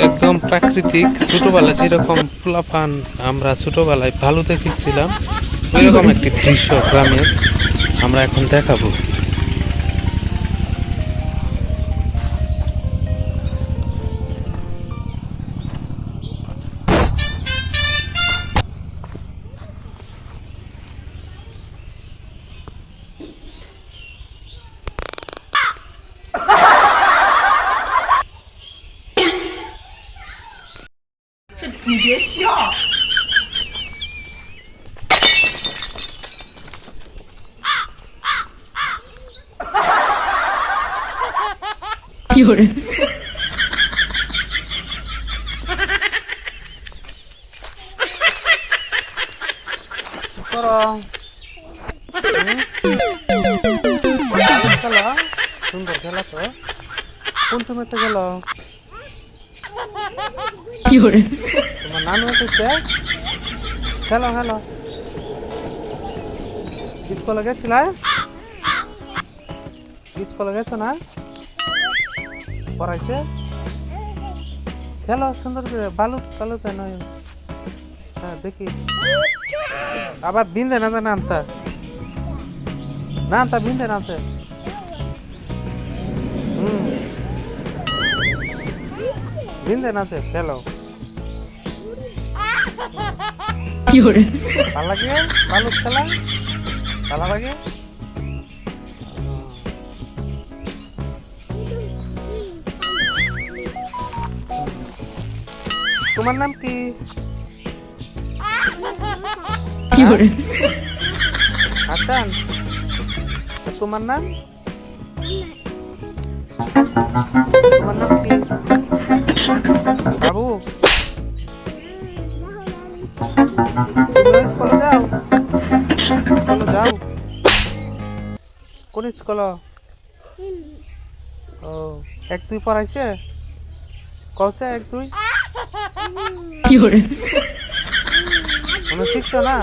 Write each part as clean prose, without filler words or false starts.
একদম প্রাকৃতিক ছোটবেলা যেরকম পোলাপান আমরা ছোটবেলায় ভালোতে ফিরছিলাম ওইরকম একটি দৃশ্য গ্রামের আমরা এখন দেখাবো। খেলা সুন্দর খেলা তো কোন সময়তে গেল তোমার নানু এসেছে খেলো খেলো স্কুলে গেছিল স্কুলে গেছো না পড়াইছে খেলো সুন্দর করে বালু বালু কেন হ্যাঁ দেখি আবার বিন্দে না নামতা নামতা বিন্দে নামতে বিন্দে নাচে খেলো ভালো লাগে বালু খেলা ভালো লাগে তোমার নাম কি হাসান তোমার নাম তোমার নাম কি বাবু স্কুলে যাও স্কুলে যাও কোন স্কুল ও 1-2 পড়াইছে কওছে 1-2 শিখছো না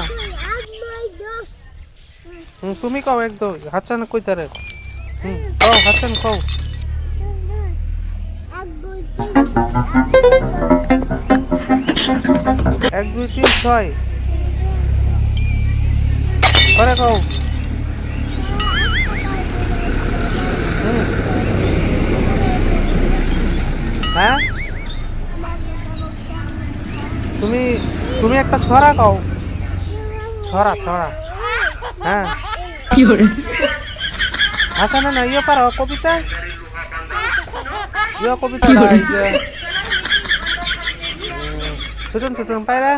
তুমি কও 1-2 হাসান কইতারে কও হাসান কও 1-2-3-6 করে কও হ্যাঁ তুমি একটা ছড়া কও ছড়া ছড়া হ্যাঁ হাসানে না ইয়ে পারো কবিতা ইয়ে কবিতা ছোটন ছোটন পায়রা